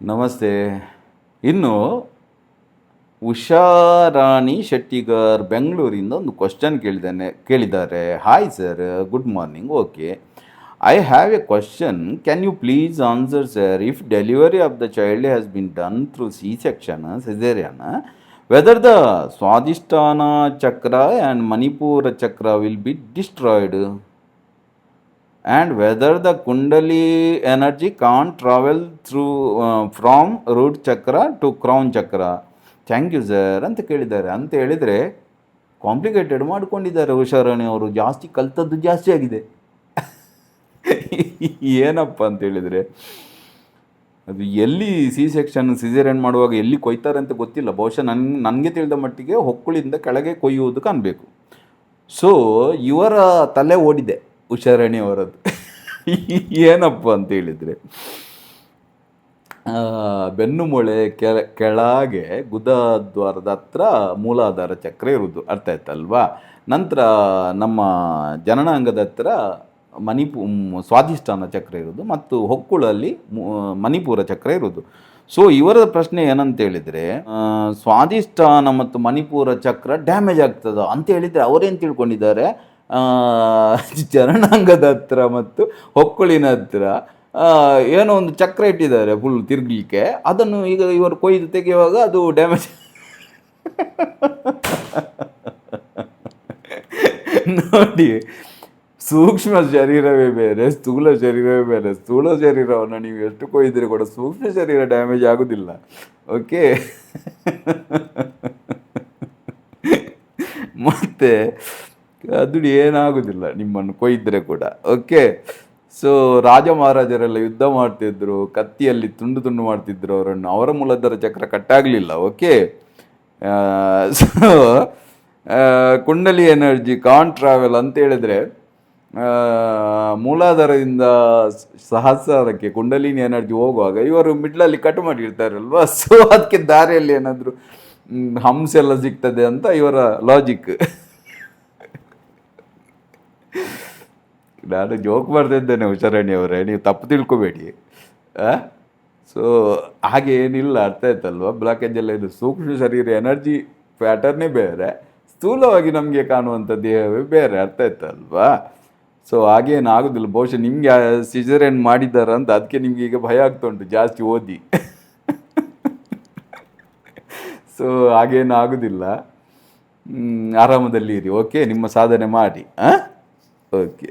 ನಮಸ್ತೆ. ಇನ್ನು ಉಷಾರಾಣಿ ಶೆಟ್ಟಿಗರ್ ಬೆಂಗಳೂರಿಂದ ಒಂದು ಕ್ವಶನ್ ಕೇಳಿದ್ದಾರೆ. Hi sir, good morning. Okay, I have a question. Can you please answer sir? If delivery of the child has been done through C section caesarean, whether the Swadhisthana chakra and Manipura chakra will be destroyed, and whether the kundali energy can't travel through from root chakra to crown chakra. Thank you sir ಅಂತ ಕೇಳಿದ್ದಾರೆ. ಅಂತ ಹೇಳಿದರೆ complicated ಮಾಡ್ಕೊಂಡಿದ್ದಾರೆ ಉಷಾರಾಣಿ ಅವರು. ಜಾಸ್ತಿ ಕಲ್ತದ್ದು ಜಾಸ್ತಿ ಆಗಿದೆ. ಏನಪ್ಪ ಅಂತ ಹೇಳಿದರೆ, ಅದು ಎಲ್ಲಿ ಸಿ ಸೆಕ್ಷನ್ ಸಿಸೇರಿಯನ್ ಮಾಡುವಾಗ ಎಲ್ಲಿ ಕೊಯ್ತಾರೆ ಅಂತ ಗೊತ್ತಿಲ್ಲ. ಬಹುಶಃ ನನಗೆ ತಿಳಿದ ಮಟ್ಟಿಗೆ ಹೊಕ್ಕುಳಿಂದ ಕೆಳಗೆ ಕೊಯ್ಯುವುದು ಕಾಣಬೇಕು. ಸೊ ಇವರ ತಲೆ ಓಡಿದೆ ಉಷಾರಾಣಿ ಅವರದ್ದು. ಏನಪ್ಪ ಅಂತ ಹೇಳಿದರೆ, ಬೆನ್ನು ಮೊಳೆ ಕೆಳಗೆ ಗುದದ್ವಾರದ ಹತ್ರ ಮೂಲಾಧಾರ ಚಕ್ರ ಇರುವುದು, ಅರ್ಥ ಆಯ್ತಲ್ವಾ? ನಂತರ ನಮ್ಮ ಜನನಾಂಗದ ಹತ್ರ ಸ್ವಾಧಿಷ್ಠಾನ ಚಕ್ರ ಇರೋದು ಮತ್ತು ಹೊಕ್ಕುಳಲ್ಲಿ ಮಣಿಪುರ ಚಕ್ರ ಇರೋದು. ಸೊ ಇವರ ಪ್ರಶ್ನೆ ಏನಂತ ಹೇಳಿದರೆ, ಸ್ವಾಧಿಷ್ಠಾನ ಮತ್ತು ಮಣಿಪುರ ಚಕ್ರ ಡ್ಯಾಮೇಜ್ ಆಗ್ತದ ಅಂತ ಹೇಳಿದರೆ ಅವರೇನು ತಿಳ್ಕೊಂಡಿದ್ದಾರೆ, ಚರಣಾಂಗದ ಹತ್ರ ಮತ್ತು ಹೊಕ್ಕುಳಿನ ಹತ್ರ ಏನೋ ಒಂದು ಚಕ್ರ ಇಟ್ಟಿದ್ದಾರೆ ಫುಲ್ ತಿರುಗಲಿಕ್ಕೆ. ಅದನ್ನು ಈಗ ಇವರು ಕೊಯ್ದು ತೆಗೆಯುವಾಗ ಅದು ಡ್ಯಾಮೇಜ್. ನೋಡಿ, ಸೂಕ್ಷ್ಮ ಶರೀರವೇ ಬೇರೆ, ಸ್ಥೂಲ ಶರೀರವೇ ಬೇರೆ. ಸ್ಥೂಲ ಶರೀರವನ್ನು ನೀವು ಎಷ್ಟು ಕೊಯ್ದರೆ ಕೂಡ ಸೂಕ್ಷ್ಮ ಶರೀರ ಡ್ಯಾಮೇಜ್ ಆಗೋದಿಲ್ಲ. ಓಕೆ, ಮತ್ತು ಅದು ಏನಾಗೋದಿಲ್ಲ ನಿಮ್ಮನ್ನು ಕೊಯ್ದರೆ ಕೂಡ. ಓಕೆ, ಸೊ ರಾಜ ಮಹಾರಾಜರೆಲ್ಲ ಯುದ್ಧ ಮಾಡ್ತಿದ್ರು, ಕತ್ತಿಯಲ್ಲಿ ತುಂಡು ತುಂಡು ಮಾಡ್ತಿದ್ರು ಅವರನ್ನು. ಅವರ ಮೂಲಾಧಾರ ಚಕ್ರ ಕಟ್ಟಾಗಲಿಲ್ಲ. ಓಕೆ, ಸೊ ಕುಂಡಲಿ ಎನರ್ಜಿ ಕಾನ್ ಟ್ರಾವೆಲ್ ಅಂತ ಹೇಳಿದರೆ, ಮೂಲಾಧಾರದಿಂದ ಸಹಸ್ರಾರಕ್ಕೆ ಕುಂಡಲಿನಿ ಎನರ್ಜಿ ಹೋಗುವಾಗ ಇವರು ಮಿಡ್ಲಲ್ಲಿ ಕಟ್ ಮಾಡಿರ್ತಾರಲ್ವ. ಸೊ ಅದಕ್ಕೆ ದಾರಿಯಲ್ಲಿ ಏನಾದರೂ ಹಂಸ ಎಲ್ಲ ಸಿಗ್ತದೆ ಅಂತ ಇವರ ಲಾಜಿಕ್. ನಾನು ಜೋಕ್ ಮಾಡ್ತಿದ್ದೇನೆ ಉಷಾರಾಣಿ ಅವರೇ, ನೀವು ತಪ್ಪು ತಿಳ್ಕೊಬೇಡಿ. ಸೊ ಹಾಗೆ ಏನಿಲ್ಲ, ಅರ್ಥ ಆಯ್ತಲ್ವ? ಬ್ಲಾಕೇಜ್ ಎಲ್ಲ ಇದು ಸೂಕ್ಷ್ಮ ಶರೀರ ಎನರ್ಜಿ ಪ್ಯಾಟರ್ನೇ ಬೇರೆ, ಸ್ಥೂಲವಾಗಿ ನಮಗೆ ಕಾಣುವಂಥ ದೇಹವೇ ಬೇರೆ, ಅರ್ಥ ಆಯ್ತಲ್ವಾ? ಸೊ ಹಾಗೇನು ಆಗೋದಿಲ್ಲ. ಬಹುಶಃ ನಿಮಗೆ ಸಿಸೇರಿಯನ್ ಮಾಡಿದ್ದಾರೆ ಅಂತ ಅದಕ್ಕೆ ನಿಮಗೆ ಈಗ ಭಯ ಆಗ್ತಾ ಉಂಟು ಜಾಸ್ತಿ ಓದಿ. ಸೊ ಹಾಗೇನು ಆಗೋದಿಲ್ಲ, ಆರಾಮದಲ್ಲಿ ಇರಿ. ಓಕೆ, ನಿಮ್ಮ ಸಾಧನೆ ಮಾಡಿ. ಓಕೆ.